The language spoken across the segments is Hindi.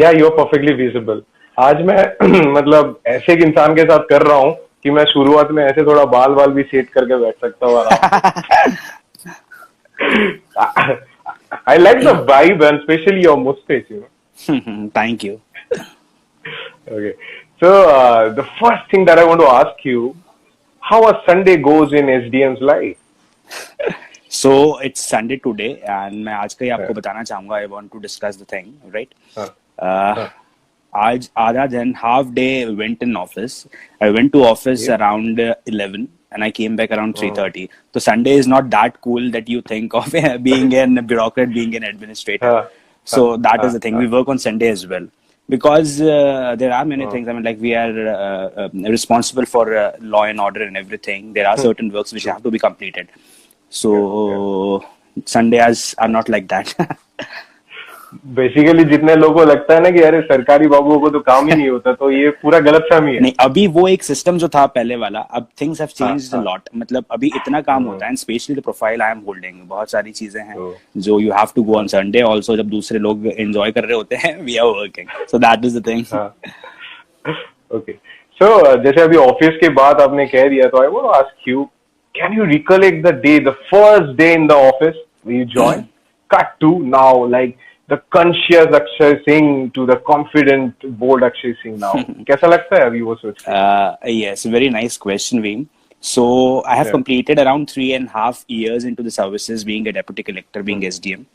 या यू आर परफेक्टली विजिबल। आज मैं मतलब ऐसे एक इंसान के साथ कर रहा हूँ कि मैं शुरुआत में ऐसे थोड़ा बाल बाल भी सेट करके बैठ सकता हूँ आराम से। I like the vibe and especially your mustache, you know. Thank you. Okay. So the first thing that I want to ask you, how a Sunday goes in SDM's life? So it's Sunday today, and मैं आज का ही हाँ, आपको बताना चाहूँगा. I want to discuss the thing, right? हाँ, Uh, हाँ, आज आधा दिन half day went in office. I went to office yeah, around 11 and I came back around हाँ, 3:30. So Sunday is not that cool that you think of being an bureaucrat, being an administrator. हाँ, हाँ, So that is हाँ, the thing. हाँ, We work on Sunday as well because there are many हाँ, things. I mean, like we are responsible for law and order and everything. There are certain works which true, have to be completed. yeah, yeah. So Sundays are not like that. Basically जितने लोगों को लगता है ना कि अरे सरकारी बाबुओं को तो काम ही नहीं होता, तो ये पूरा गलत फहमी है। नहीं, अभी वो एक सिस्टम जो था पहले वाला, अब थिंग्स हैव हाँ, चेंज्ड अ हाँ, लॉट. मतलब अभी इतना काम हम्म, होता है, and specially the profile I am holding, बहुत सारी चीजें हैं तो जो you have to go on हाँ, संडे आल्सो. जब दूसरे लोग एंजॉय कर रहे होते हैं, we are working, so that is the thing. हाँ, ओके। सो जैसे अभी ऑफिस के बाद आपने कह दिया, तो I want to ask you, can you recollect the day, the first day in the office you join, cut to now, like the conscious Akshay Singh to the confident bold Akshay Singh now, कैसा लगता है अभी वो सोच के? Yes, very nice question, Veem. So I have Yeah. completed around 3.5 years into the services, being a deputy collector, being SDM.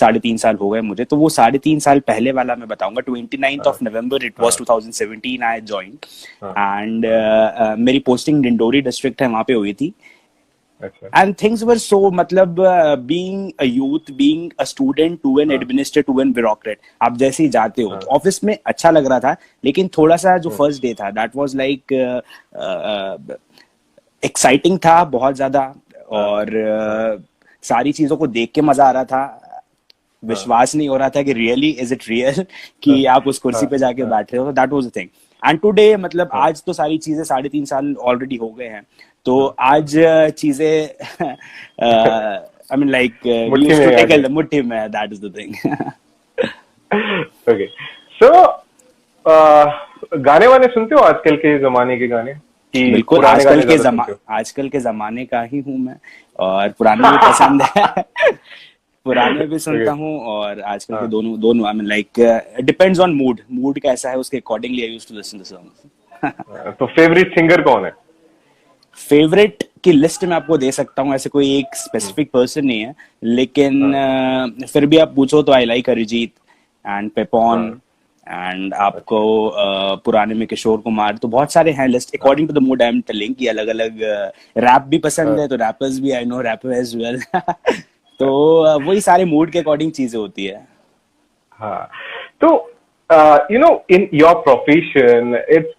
3.5 साल हो गए मुझे. तो वो 3.5 साल पहले वाला मैं बताऊंगा. 29th of November it was 2017 I joined, and मेरी पोस्टिंग डिंडोरी डिस्ट्रिक्ट है, वहां पे हुई थी. अच्छा, And things were so, मतलब being a youth, being a student to an administrator to an bureaucrat, आप जैसे ही जाते हो तो ऑफिस में अच्छा लग रहा था, लेकिन थोड़ा सा जो फर्स्ट डे था, दैट वाज लाइक एक्साइटिंग था बहुत ज्यादा. और सारी चीजों को देख के मजा आ रहा था. विश्वास नहीं हो रहा था कि रियली इज इट रियल कि आप उस कुर्सी पे जाके बैठ रहे हो. That was the thing. And today, मतलब आज तो सारी चीजें 3.5 साल ऑलरेडी हो गए हैं, तो आज चीजें आई मीन लाइक वी मुट्ठी यूज्ड टू में आ टेक गई। अ मुट्ठी में. That is the thing. Okay. So गाने वाने सुनते हो आजकल के जमाने के गाने, कि बिल्कुल, पुराने गाने ज्यादा सुनते हो? आजकल के जमाने का ही हूँ मैं, और पुराने भी पसंद है. पुराने भी सुनता ओके, हूँ और आजकल के हाँ, दोनों दोनों. I mean like depends on mood कैसा है, उसके accordingly I used to listen the songs. तो फेवरेट सिंगर कौन है? फेवरेट की लिस्ट में आपको दे सकता हूँ, ऐसे कोई एक स्पेसिफिक पर्सन नहीं है, लेकिन फिर भी आप पूछो तो I like Arijit and Papon. हाँ, एंड आपको पुराने में किशोर कुमार, तो बहुत सारे हैं list. According to the mood I am telling कि अलग अलग. रैप भी पसंद है, तो रैपर्स भी I know rapper as well. तो वही सारे मूड के अकॉर्डिंग चीजें होती है. हाँ। तो you know, in your profession it's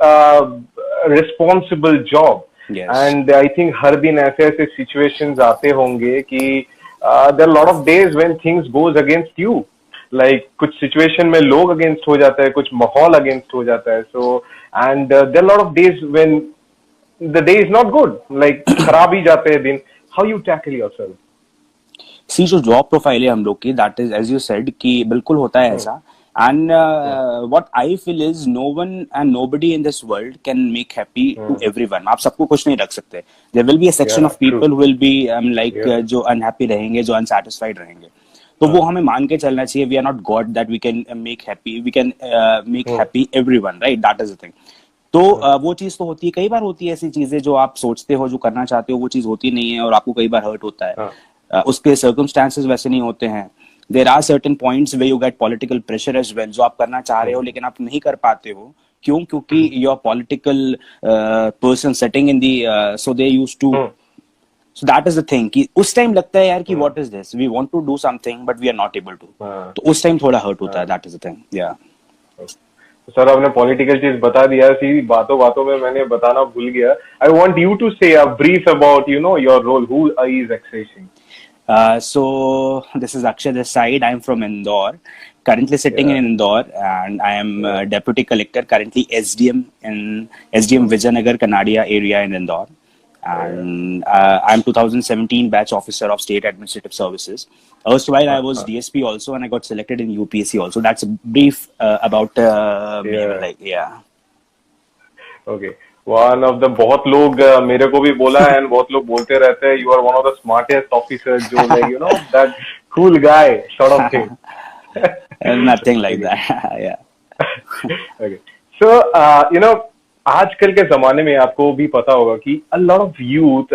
responsible job, yes. And I think हर दिन ऐसे ऐसे सिचुएशंस आते होंगे कि there lot of days when things goes against you, like कुछ सिचुएशन में लोग अगेंस्ट हो जाता है, कुछ माहौल अगेंस्ट हो जाता है. So and there lot of days when the day is not good, like खराब ही जाते हैं दिन. How you tackle yourself? See, जो जॉब प्रोफाइल है हम लोग की, that is as you said कि बिल्कुल होता है ऐसा. And what I feel is no one and nobody in this world can make happy to everyone. आप सबको खुश नहीं रख सकते. There will be a section of people who will be like जो अनहैप्पी रहेंगे, जो अनसैटिस्फाइड रहेंगे. तो वो हमें मान के चलना चाहिए. We are not god that we can make happy, we can make happy everyone, right? That is the thing. तो वो चीज तो होती है. कई बार होती है ऐसी चीजें जो आप सोचते हो, जो करना चाहते हो, वो चीज होती नहीं है और आपको कई बार हर्ट होता है. उसके सर्कमस्टांसेस वैसे नहीं होते हैं. There are certain points way you get political pressure as well, जो आप करना चाह रहे हो लेकिन आप नहीं कर पाते हो. क्यों? क्योंकि your political person setting in the, so they used to. So that is the thing कि उस टाइम लगता है यार कि what is this, we want to do something but we are not able to. तो उस टाइम थोड़ा हर्ट होता है. That is the thing. या सर, आपने पॉलिटिकल चीज बता दिया, सी बातों बातों में मैंने बताना भूल गया. I want you to say a brief about you know your role. Who is Akshay Singh? So this is Akshay this side. I'm from Indore, currently sitting in Indore, and I am deputy collector, currently SDM in SDM Vijayanagar Kanadia area in Indore. and I'm 2017 batch officer of State Administrative Services. Erstwhile, I was DSP also, and I got selected in UPSC also. That's a brief about me. Yeah. Like, yeah. Okay. One of the बहुत लोग मेरे को भी बोला and बहुत लोग बोलते रहते हैं you are one of the smartest officers जो like you know that cool guy sort of thing. Nothing like that. Yeah. Okay. So you know आजकल के जमाने में आपको भी पता होगा कि a lot of youth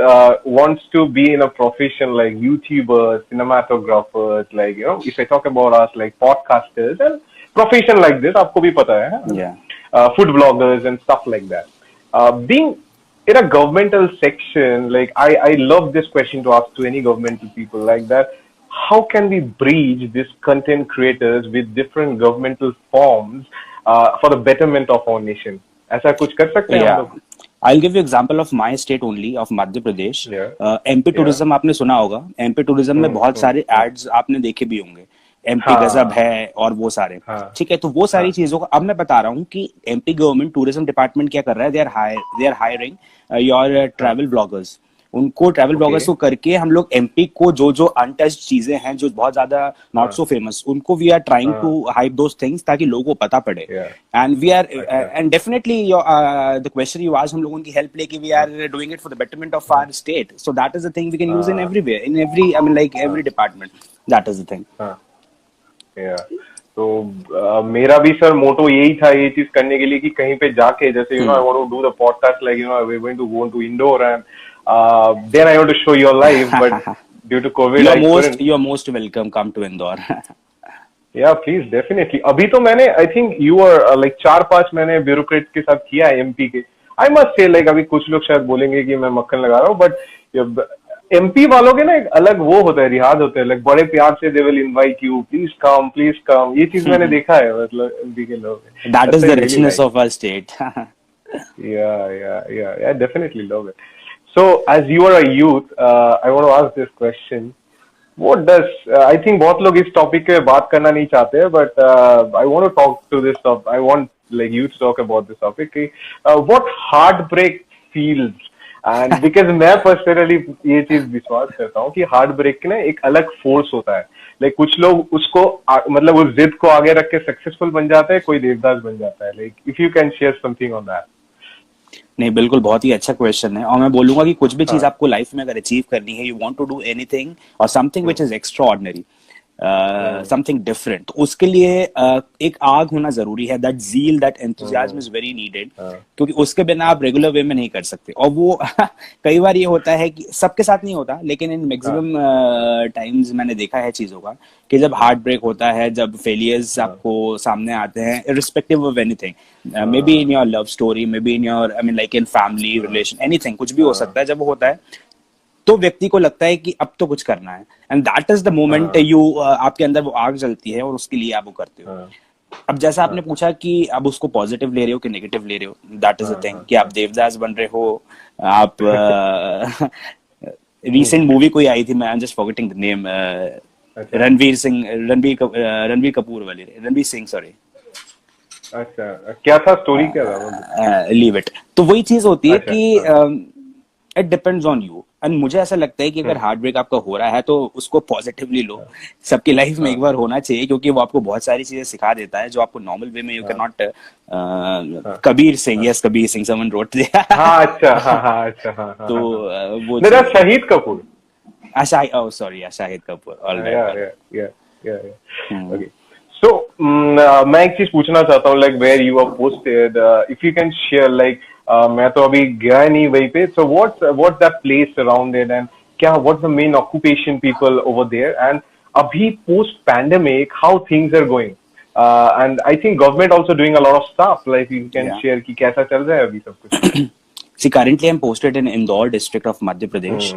wants to be in a profession like YouTubers, cinematographers, like you know if I talk about us like podcasters and profession like this आपको भी पता है. Yeah. Food bloggers and stuff like that. Being in a governmental section, like I love this question to ask to any governmental people like that. How can we bridge these content creators with different governmental forms for the betterment of our nation? ऐसा कुछ कर सकते हैं हम लोग? I'll give you example of my state only, of Madhya Pradesh. Yeah. MP tourism आपने सुना होगा. MP tourism में बहुत सारे ads आपने देखे भी होंगे. MP गजब है और वो सारे. ठीक है, तो वो सारी चीजों को अब मैं बता रहा हूँ कि MP गवर्नमेंट टूरिज्म डिपार्टमेंट क्या कर रहा है. They are hiring your travel bloggers. उनको ट्रैवल ब्लॉगर्स को करके हम लोग एमपी को जो अनटच्ड चीजें हैं जो बहुत ज्यादा नॉट सो फेमस उनको we are trying to hype those things ताकि लोगों को पता पड़े. And we are and definitely the question you आज हम लोगों की हेल्प लेके we are doing it for the betterment of our state. So that is the thing we can use in everywhere in every I mean like every department. That is the thing. तो मेरा भी सर मोटो यही था ये चीज करने के लिए कि कहीं पे जाके जैसे you know I want to do the podcast like you know we going to go to Indore and then I want to show your live but due to COVID you're most welcome. Come to Indore. Yeah, please definitely. अभी तो मैंने I think you are like 4-5 मैंने ब्यूरोक्रेट के साथ किया है एमपी के. I must say like अभी कुछ लोग शायद बोलेंगे कि मैं मक्खन लगा रहा हूँ but एमपी वालों के ना एक अलग वो होता है रिहाज होता है like बड़े प्यार से they will invite you please come ये चीज मैंने देखा है मतलब एमपी के लोग. That is the richness of our state. Yeah, definitely love it. So, as you are a youth, I want to ask this question. What does I think बहुत लोग इस topic पे बात करना नहीं चाहते but I want to talk to this topic. I want like you to talk about this topic. What heartbreak feels and because मैं personally ये चीज विश्वास करता हूँ कि heartbreak ना एक अलग force होता है. Like कुछ लोग उसको मतलब उस जिद को आगे रख के successful बन जाते हैं, कोई देवदास बन जाता है. Like if you can share something on that. नहीं बिल्कुल बहुत ही अच्छा क्वेश्चन है और मैं बोलूंगा कि कुछ भी चीज आपको लाइफ में अगर अचीव करनी है you want to do anything और something which is extraordinary something different तो उसके लिए एक आग होना जरूरी है. That zeal that enthusiasm is very needed क्योंकि उसके बिना आप रेगुलर वे में नहीं कर सकते. और वो कई बार ये होता है कि सबके साथ नहीं होता लेकिन इन मैक्सिमम टाइम्स मैंने देखा है चीजों का कि जब हार्ट ब्रेक होता है जब फेलियर्स आपको सामने आते हैं irrespective of anything may be in your love story may be in your I mean like in family relation anything कुछ भी हो सकता है. जब वो होता है तो व्यक्ति को लगता है कि अब तो कुछ करना है and that is the moment you आपके अंदर वो आग जलती है और उसके लिए आप वो करते हो. अब जैसा आपने पूछा कि आप उसको पॉजिटिव ले रहे हो कि नेगेटिव ले रहे हो दैट इज द थिंग कि आप देवदास बन रहे हो. आप रीसेंट मूवी कोई आई थी मैं I am just forgetting the name Ranveer Kapoor वाली रणवीर सिंह सॉरी. अच्छा क्या था स्टोरी क्या था? Leave it. तो वही चीज होती है कि it depends on you and मुझे ऐसा लगता है कि अगर हार्ट ब्रेक आपका हो रहा है तो उसको पॉजिटिवली लो. सबकी लाइफ में एक बार होना चाहिए क्योंकि वो आपको बहुत सारी चीजें सिखा देता है जो आपको नॉर्मल वे में you can not. Kabir Singh yes Kabir Singh someone wrote दिया. हाँ अच्छा तो वो मेरा Shahid Kapoor Shahid Kapoor alright. Okay so मैं एक चीज पूछना चाहता हूँ like where you are posted if you can share like मैं तो अभी गया नहीं वहीं पे so what's that place around it and क्या what's the main occupation people over there and अभी post pandemic how things are going and I think government also doing a lot of stuff like you can share कि कैसा चल रहा है अभी सब कुछ. See, currently I'm posted in Indore district of Madhya Pradesh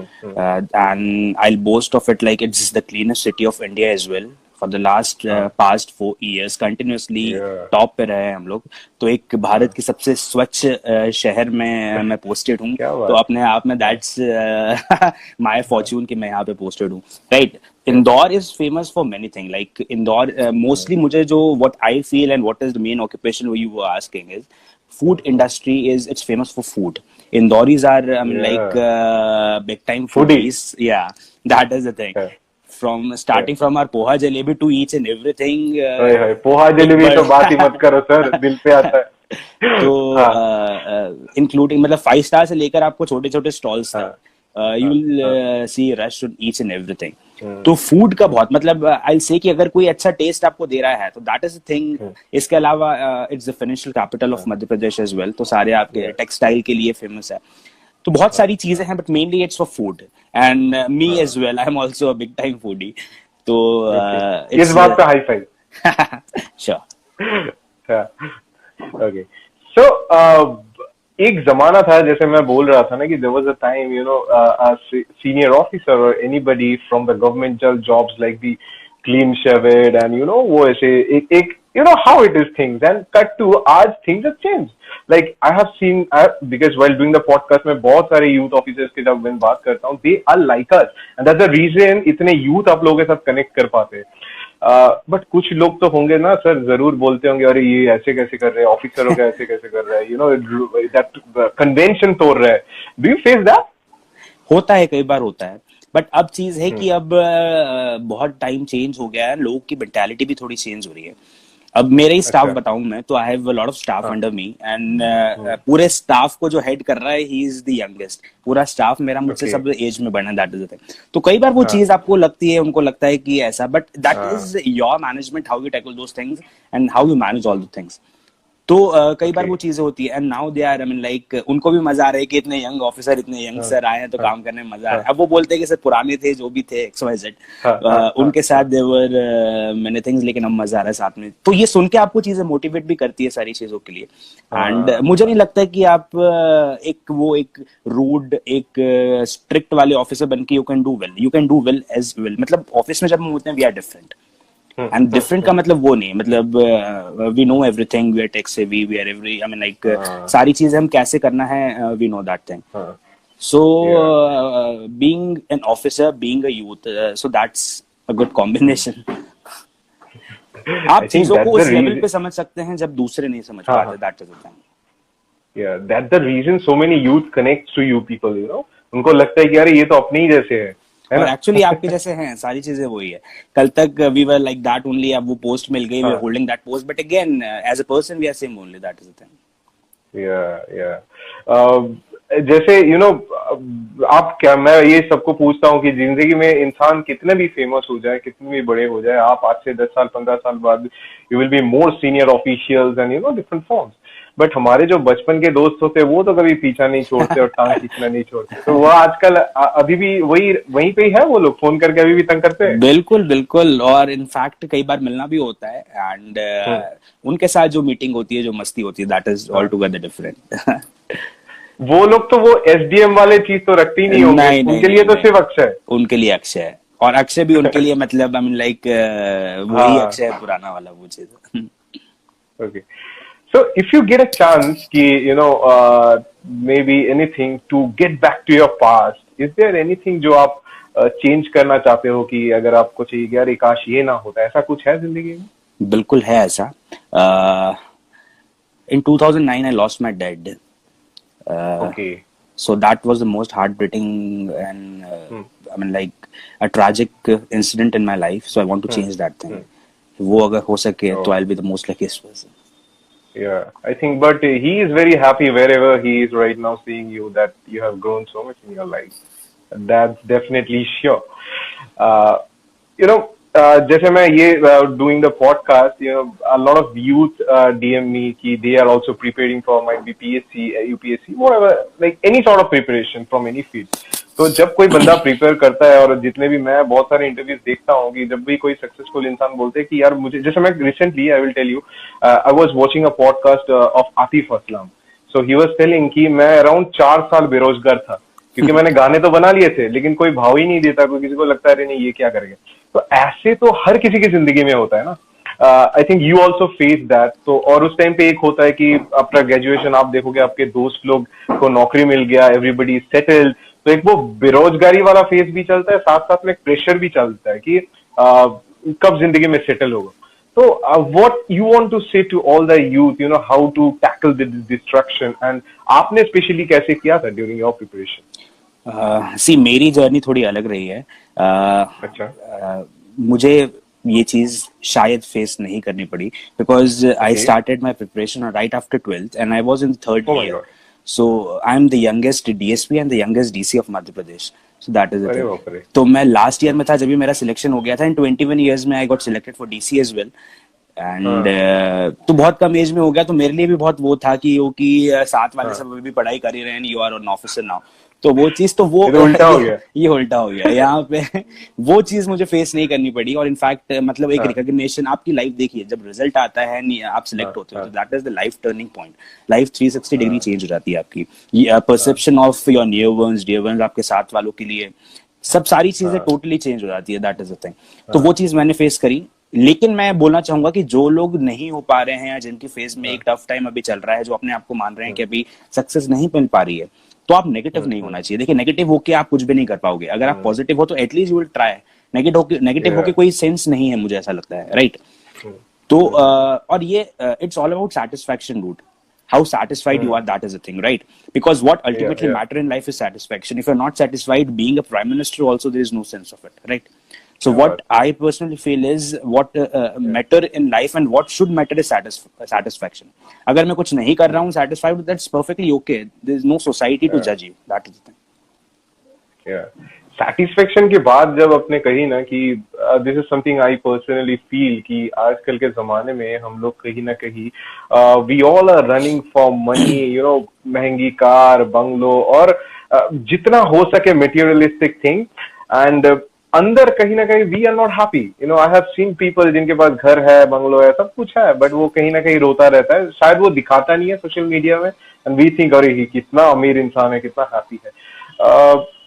and I'll boast of it like it's the cleanest city of India as well. For the last past 4 years continuously top पे रहे हम लोग. तो एक भारत की सबसे स्वच्छ शहर में मैं पोस्टेड हूँ तो अपने आप में दैट्स माय फॉर्च्यून कि मैं यहाँ पे पोस्टेड हूँ. Right. Indore is famous for many things. Like Indore, mostly मुझे जो what I feel and what is the main occupation you were asking is food industry is it's famous for food. Indoris are, I mean, Yeah. like big time Foodie. foodies. Yeah, that is the thing. Yeah. From starting from our poha jalebi to each and everything. हाय हाय, पोहा एक जलेबी तो बात ही बार मत करो सर, दिल पे आता है। तो हाँ इंक्लूडिंग मतलब 5 स्टार से लेकर आपको छोटे छोटे स्टॉल्स हाँ तक you will see rush on each and everything. Hmm, तो फूड का बहुत मतलब आई से कि अगर कोई अच्छा टेस्ट आपको दे रहा है तो दैट इज द थिंग। इसके अलावा it's the financial capital of Madhya Pradesh as well, तो सारे आपके टेक्सटाइल के लिए फेमस है। तो बहुत सारी चीजें हैं but mainly it's for food and me as well, I am also a big time foodie. तो इस बात पे high five. Sure. Okay so एक जमाना था, जैसे मैं बोल रहा था ना कि there was a time, you know, senior officer और anybody from the governmental jobs like the clean shaved and you know वो ऐसे एक you know how it is things, and cut to आज things have changed. Like I have seen, because while doing the podcast मैं बहुत सारे youth officers के जब मैं बात करता हूँ, they are like us and that's the reason इतने youth आप लोगों के साथ connect कर पाते हैं। बट कुछ लोग तो होंगे ना सर, जरूर बोलते होंगे अरे ये ऐसे कैसे कर रहे हैं, ऑफिसरों का ऐसे कैसे कर रहा है, यू नो दैट कन्वेंशन तोड़ रहा है। Do you face that? होता है, कई बार होता है, बट अब चीज है कि अब बहुत टाइम चेंज हो गया है, लोगों की मेंटालिटी भी थोड़ी चेंज हो रही है। अब मेरे ही स्टाफ अच्छा। बताऊं मैं तो I have a lot of staff under me and पूरे स्टाफ को जो हेड कर रहा है ही इज द यंगेस्ट। पूरा स्टाफ मेरा मुझसे Okay. सब एज में बड़ा, दैट इज द थिंग। तो कई बार वो चीज आपको लगती है, उनको लगता है कि ऐसा, but that is your management, how you tackle those things and how you manage all the things. तो कई बार Okay. वो चीजें होती है and now they are, I mean like उनको भी मजा आ रहा है कि इतने यंग ऑफिसर, इतने यंग सर आए हैं तो काम करने में मजा आ रहा है। अब वो बोलते हैं कि सर पुराने थे जो भी थे XYZ, उनके साथ देवर मेनी थिंग्स, लेकिन अब मजा आ रहा है साथ में। तो ये सुन के आपको चीजें मोटिवेट भी करती है सारी चीजों के लिए। एंड मुझे नहीं लगता कि आप एक रूड, एक स्ट्रिक्ट वाले ऑफिसर बन के you can do well as well. मतलब ऑफिस में जब हम होते हैं we are different, and different का मतलब वो नहीं, मतलब we know everything, we are tech savvy, we are every, I mean like सारी चीजें हम कैसे करना है, we know that thing. So being an officer, being a youth, so that's a good combination. आप चीजों को उस लेवल पे समझ सकते हैं जब दूसरे नहीं समझ पाते, that is the thing. Yeah, that's the reason so many youth connects to you people, you know. उनको लगता है कि यार ये तो अपने ही जैसे है और ना? एक्चुअली आपके जैसे हैं, सारी चीजें वही है। कल तक we were like that only, अब वो पोस्ट मिल गई, we are holding that post, but again as a person we are same only, that is the thing. जैसे यू नो आप क्या, मैं ये सबको पूछता हूँ कि जिंदगी में इंसान कितने भी फेमस हो जाए, कितने भी बड़े हो जाए, आप आज से 10 साल 15 साल बाद you will be more senior officials and you no different forms. But हमारे जो बचपन के दोस्त होते हैं वो तो कभी पीछा नहीं छोड़ते और टांग खींचना नहीं छोड़ते। तो वो आजकल अभी भी वहीं पे ही है, वो लोग फोन करके अभी भी तंग करते हैं। बिल्कुल बिल्कुल, और इनफैक्ट कई बार मिलना भी होता है एंड उनके साथ जो मीटिंग होती है, जो मस्ती होती है, that is all together different. वो लोग तो वो SDM वाले चीज तो रखते ही नहीं होंगे, उनके लिए तो सिर्फ अक्षय, उनके लिए अक्षय है, और अक्षय भी उनके लिए मतलब आई मीन लाइक वही अक्षय है पुराना वाला, वो चीज। Okay, so if you get a chance कि you know maybe anything to get back to your past, is there anything जो आप चेंज करना चाहते हो कि अगर आपको चाहिए कि यार काश ये ना होता, ऐसा कुछ है जिंदगी में? बिल्कुल है ऐसा। in 2009 I lost my dad. Okay. So that was the most heartbreaking and I mean like a tragic incident in my life. So I want to change that thing. वो अगर हो सके तो I'll be the most luckiest person. Yeah, I think, but he is very happy wherever he is right now, seeing you, that you have grown so much in your life. That's definitely sure. You know, जैसे मैं ये doing the podcast, you know, a lot of youth DM me कि they are also preparing for might be PSC, UPSC, whatever, like any sort of preparation from any field. तो जब कोई बंदा प्रिपेयर करता है, और जितने भी मैं बहुत सारे इंटरव्यूज देखता हूँ कि जब भी कोई सक्सेसफुल इंसान बोलते हैं कि यार मुझे, जैसे मैं recently I will tell you, I was watching a podcast of Atif Aslam. So he was telling कि मैं अराउंड 4 साल बेरोजगार था, क्योंकि मैंने गाने तो बना लिए थे लेकिन कोई भाव ही नहीं देता, कोई किसी को लगता है अरे नहीं ये क्या करेंगे। तो ऐसे तो हर किसी की जिंदगी में होता है ना। आई think you also face that. तो और उस टाइम पे एक होता है कि आफ्टर ग्रेजुएशन आप देखोगे आपके दोस्त लोग को नौकरी मिल गया, एवरीबडी सेटल्ड, तो एक वो बेरोजगारी वाला फेज भी चलता है, साथ साथ में प्रेशर भी चलता है कि कब जिंदगी में सेटल होगा। So, what you want to say to all the youth, how to tackle this distraction, and आपने स्पेशली कैसे किया था during your preparation? सी मेरी जर्नी थोड़ी अलग रही है. अच्छा. मुझे ये चीज शायद फेस नहीं करनी पड़ी because I started my preparation right after 12th and I was in third year. So I'm the youngest DSP and the youngest DC of Madhya Pradesh. So that is the thing. तो मैं लास्ट ईयर में था जब भी मेरा सिलेक्शन हो गया था. इन 21 years में I got selected for DC as well. And तो बहुत कम एज में हो गया तो मेरे लिए भी बहुत वो था कि साथ वाले सब भी पढ़ाई कर ही रहे हैं. You are an officer now. तो वो चीज तो वो उल्टा हो गया. ये उल्टा हो गया यहाँ पे. वो चीज मुझे फेस नहीं करनी पड़ी. और इनफैक्ट मतलब एक रिकॉग्निशन आपकी लाइफ देखिए जब रिजल्ट आता है आप सिलेक्ट होते हो तो that is the life turning point. Life 360 degree change हो जाती है आपकी. Perception of your dear ones आपके साथ वालों के लिए सब सारी चीजें टोटली चेंज हो जाती है. That is the thing. तो वो चीज मैंने फेस करी. लेकिन मैं बोलना चाहूंगा कि जो लोग नहीं हो पा रहे हैं या जिनकी फेस में एक टफ टाइम अभी चल रहा है, जो अपने आप को मान रहे हैं कि अभी सक्सेस नहीं मिल पा रही है, तो आप नेगेटिव नहीं होना चाहिए. देखिए नेगेटिव होके आप कुछ भी नहीं कर पाओगे. अगर आप पॉजिटिव हो तो at least you will try. Negative होके कोई सेंस नहीं है, मुझे ऐसा लगता है. राइट. तो और ये it's all about satisfaction root. How satisfied you are, that is the thing, right? Because what ultimately matter in life is satisfaction. If you're not satisfied being a prime minister also, there is no sense of it, right? So what I personally feel is what matter in life and what should matter is satisfaction. अगर मैं कुछ नहीं कर रहा हूँ satisfied, that's perfectly okay. There is no society to judge you. That is the thing. Yeah. Satisfaction के बाद जब आपने कही ना कि this is something I personally feel कि आजकल के जमाने में हम लोग कहीं ना कहीं we all are running for money, महंगी कार, बंगलो और जितना हो सके materialistic thing and अंदर कहीं ना कहीं we are not happy. I have seen people जिनके पास घर है, बंगलो है, सब कुछ है, बट वो कहीं ना कहीं रोता रहता है. शायद वो दिखाता नहीं है सोशल मीडिया में and we think अरे ये कितना अमीर इंसान है, कितना हैप्पी है.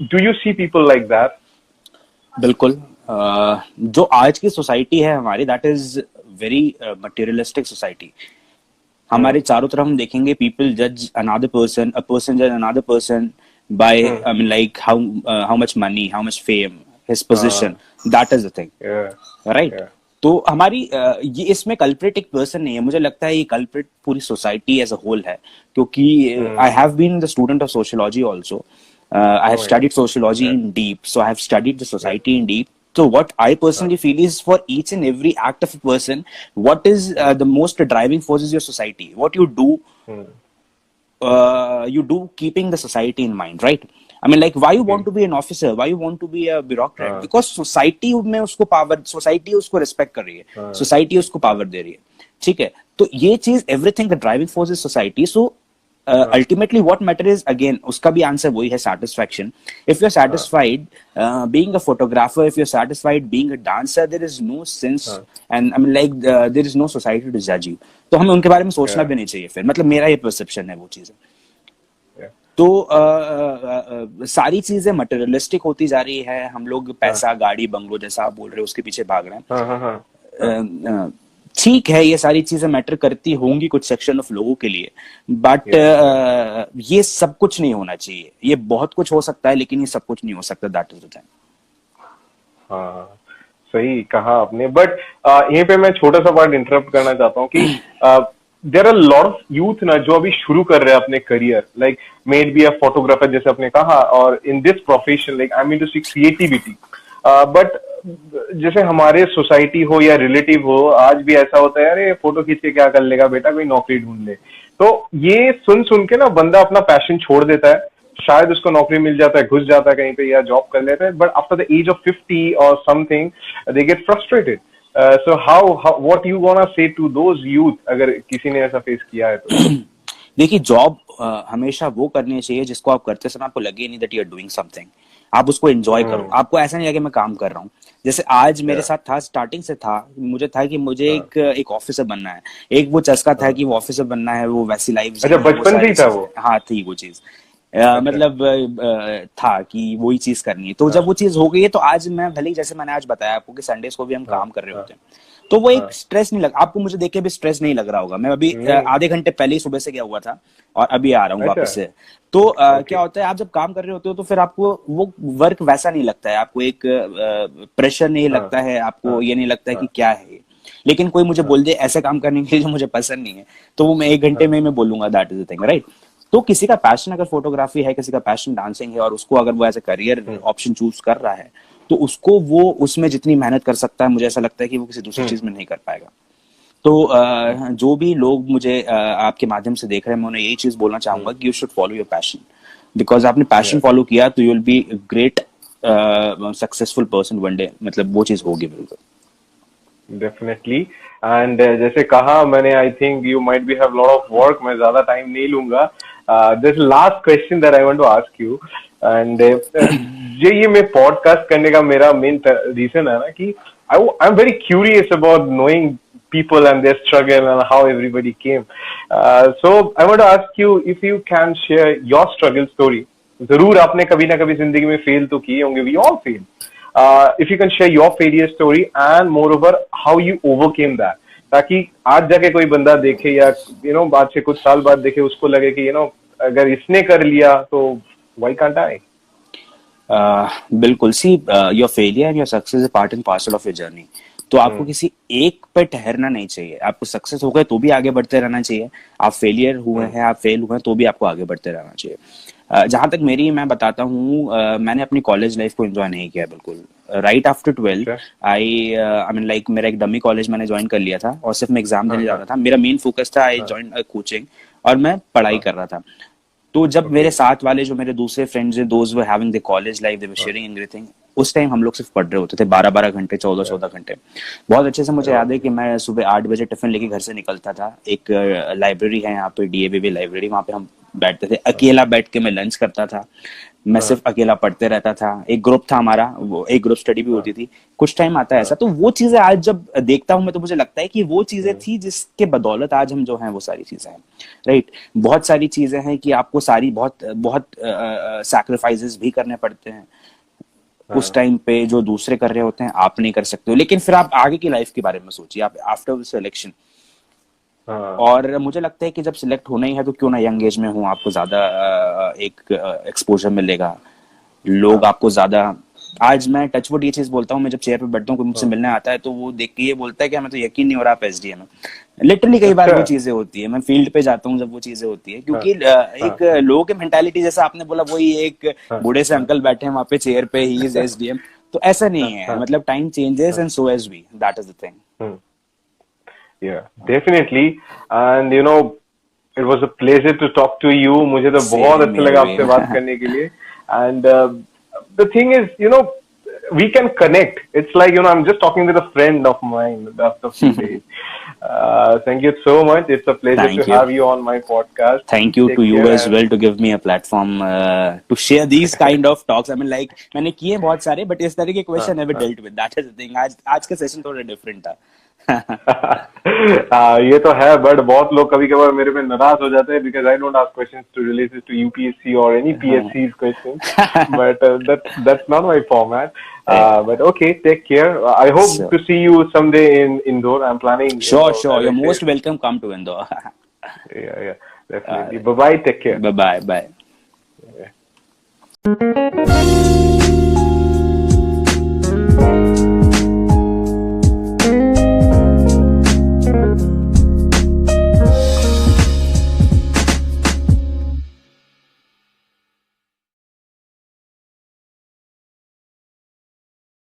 Do you see people like that? बिल्कुल. जो आज की सोसाइटी है हमारी, that is very materialistic society. हमारे चारों तरफ हम देखेंगे पीपल जज अनदर पर्सन, अ पर्सन जज another person by I mean like how much money, how much fame, his position. That is the thing, right? तो हमारी ये इसमें कल्प्रिट एक पर्सन नहीं है. मुझे लगता है ये कल्प्रिट पूरी सोसाइटी एज अ होल है. क्योंकि I have been the student of sociology also. I have studied sociology in deep, so I have studied the society in deep. So what I personally feel is for each and every act of a person, what is the most driving force is your society. What you do, you do keeping the society in mind, right? I mean, like, why you want to be an officer? Why you want to be a bureaucrat? Because society में उसको power, society उसको respect कर रही है, society उसको power दे रही है. ठीक है? तो ये चीज everything the driving force is society. So ultimately what matter is again उसका भी आंसर वही है, satisfaction. If you're satisfied being a photographer, if you're satisfied being a dancer, there is no sense and I mean like there is no society to judge you. तो हमें उनके बारे में सोचना भी नहीं चाहिए फिर. मतलब मेरा ये perception है वो चीज़ है. तो सारी चीजें मटेरियलिस्टिक होती जा रही है. हम लोग पैसा, गाड़ी, बंगलो जैसा आप बोल रहे हो उसके पीछे भाग रहे हैं. ठीक है, ये सारी चीजें मैटर करती होंगी कुछ सेक्शन ऑफ लोगों के लिए, बट ये सब कुछ नहीं होना चाहिए. ये बहुत कुछ हो सकता है लेकिन ये सब कुछ नहीं हो सकता. That is the thing. हाँ, सही कहा आपने. बट यहीं पे मैं छोटा सा पार्ट इंटरप्ट करना चाहता हूँ कि there are lot of youth ना जो अभी शुरू कर रहे हैं अपने career, like made be a photographer जैसे आपने कहा, और in this profession like I mean to see creativity. But जैसे हमारे सोसाइटी हो या रिलेटिव हो, आज भी ऐसा होता है, अरे फोटो खींच के क्या कर लेगा बेटा, कोई नौकरी ढूंढ ले. तो ये सुन के ना बंदा अपना पैशन छोड़ देता है. शायद उसको नौकरी मिल जाता है, घुस जाता है कहीं पे या जॉब कर लेता है, but after the age of 50 और something they get frustrated. So how what you want to say to those youth, अगर किसी ने ऐसा फेस किया है तो? देखिए, जॉब हमेशा वो करनी चाहिए जिसको आप करते समय आपको लगे नहीं that you are doing something. आप उसको एंजॉय करो. आपको ऐसा नहीं लगे मैं काम कर रहा हूँ. जैसे आज मेरे साथ था, स्टार्टिंग से था, मुझे था कि मुझे एक ऑफिसर बनना है. एक वो चस्का था कि वो ऑफिसर बनना है, वो वैसी लाइफ. अच्छा, बचपन से ही था वो? हाँ, थी वो चीज. मतलब था कि वही चीज करनी है. तो जब वो चीज हो गई है तो आज मैं भले ही, जैसे मैंने आज बताया आपको कि संडेज को भी हम काम कर रहे होते हैं, तो वो एक स्ट्रेस नहीं लगा. आपको मुझे देख के भी स्ट्रेस नहीं लग रहा होगा. मैं अभी आधे घंटे पहले ही सुबह से गया हुआ था और अभी आ रहा हूँ वापस से. तो क्या होता है, आप जब काम कर रहे होते हो तो फिर आपको वो वर्क वैसा नहीं लगता है. आपको एक प्रेशर नहीं लगता है, आपको ये नहीं लगता है कि क्या है. लेकिन कोई मुझे बोल दे ऐसे काम करने के लिए जो मुझे पसंद नहीं है, तो वो मैं 1 घंटे में मैं बोलूंगा that is the thing, right? तो किसी का पैशन अगर फोटोग्राफी है, किसी का पैशन डांसिंग है, और उसको अगर वो as a career option choose कर रहा है, तो उसको वो उसमें जितनी मेहनत कर सकता है, मुझे ऐसा लगता है कि वो किसी दूसरी चीज में नहीं कर पाएगा। तो जो भी लोग मुझे आपके माध्यम से देख रहे हैं, मैं उन्हें यही चीज बोलना चाहूंगा कि you should follow your passion, because आपने पैशन फॉलो किया तो you will be great successful person one day, मतलब वो चीज होगी बिल्कुल। डेफिनेटली। एंड जैसे कहा मैंने, I think you might be have lot of work, मैं ज्यादा टाइम नहीं लूंगा। This last question that I want to ask you, and ये मैं पॉडकास्ट करने का मेरा मेन रीजन है ना कि I am very curious about knowing people and their struggle and how everybody came. So I want to ask you if you can share your struggle story. जरूर आपने कभी ना कभी जिंदगी में फेल तो किए होंगे, we all fail. If you can share your failure story and moreover how you overcame that, ताकि आज जाके कोई बंदा देखे या बाद से कुछ साल बाद देखे, उसको लगे कि अगर इसने कर लिया तो why can't I? बिल्कुल। See your failure and your success is part and parcel of your journey. तो आपको किसी एक पे ठहरना नहीं चाहिए। आपको सक्सेस हो गए तो भी आगे बढ़ते रहना चाहिए, आप फेलियर हुए हैं, आप फेल हुए हैं तो भी आपको आगे बढ़ते रहना चाहिए। जहां तक मैं बताता हूँ, मैंने अपनी कॉलेज लाइफ को एंजॉय नहीं किया बिल्कुल। राइट आफ्टर 12 आई मीन लाइक मेरा एक डमी कॉलेज मैंने ज्वाइन कर लिया था और सिर्फ मैं एग्जाम देने जा रहा था। मेरा मेन फोकस था, आई ज्वाइन कोचिंग और मैं पढ़ाई कर रहा था। तो जब मेरे साथ वाले जो मेरे दूसरे फ्रेंड्स हैं, दोस्त were having the college life, they were sharing everything, उस टाइम हम लोग सिर्फ पढ़ रहे होते थे 12-12 घंटे, 14-14 घंटे। बहुत अच्छे से मुझे याद है कि मैं सुबह 8 बजे टिफिन लेके घर से निकलता था। एक लाइब्रेरी है यहाँ पे, डीएवीवी लाइब्रेरी, वहां पे हम बैठते थे। अकेला बैठ के मैं लंच करता था, मैं सिर्फ अकेला पढ़ते रहता था। एक ग्रुप था हमारा, वो एक ग्रुप स्टडी भी होती थी। कुछ टाइम आता है ऐसा, तो वो चीजें आज जब देखता हूँ मैं तो मुझे लगता है कि वो चीजें थी जिसके बदौलत आज हम जो हैं वो सारी चीजें हैं, राइट। बहुत सारी चीजें हैं कि आपको सारी बहुत बहुत सैक्रिफाइसेस भी करने पड़ते हैं उस टाइम पे, जो दूसरे कर रहे होते हैं आप नहीं कर सकते हो। लेकिन फिर आप आगे की लाइफ के बारे में सोचिए, आप आफ्टर सिलेक्शन। और मुझे लगता है कि जब सिलेक्ट होना ही है तो क्यों ना यंग एज में हो, आपको ज्यादा एक एक्सपोजर मिलेगा, लोग आपको ज्यादा। आज मैं टचवुड ये चीज बोलता हूँ, मैं जब चेयर पे बैठता हूँ, कोई मुझसे मिलने आता है तो वो देख के ये बोलता है कि हमें तो यकीन नहीं हो रहा आप एसडीएम है। लिटरली कई बार वो चीजें होती है, मैं फील्ड पे जाता हूँ जब वो चीजें होती है, क्योंकि एक लोगों की मेंटालिटी जैसा आपने बोला, वही एक बूढ़े से अंकल बैठे हैं वहां पे चेयर पे, ही इज एसडीएम। तो ऐसा नहीं है, मतलब time changes and so has we, that is the thing. Yeah, definitely. And it was a pleasure to talk to you. मुझे तो बहुत अच्छा लगा आपसे बात करने के लिए। And the thing is, we can connect. It's like, I'm just talking with a friend of mine after a few days. Thank you so much. It's a pleasure to have you on my podcast. Thank you to you as well to give me a platform to share these kind of talks. I mean, like मैंने किए बहुत सारे, but इस तरह के question never dealt with. That is the thing. आज का सेशन थोड़ा डिफरेंट था। ये तो है, बट बहुत लोग कभी कभार मेरे पे नाराज हो जाते हैं because I don't ask questions to related to UPSC or any PSC's questions, but that's not my format. But okay, take care. I hope to see you someday in Indore. I'm planning. Sure. You're most welcome. Come to Indore. Yeah, definitely. Bye bye. Take care. Bye.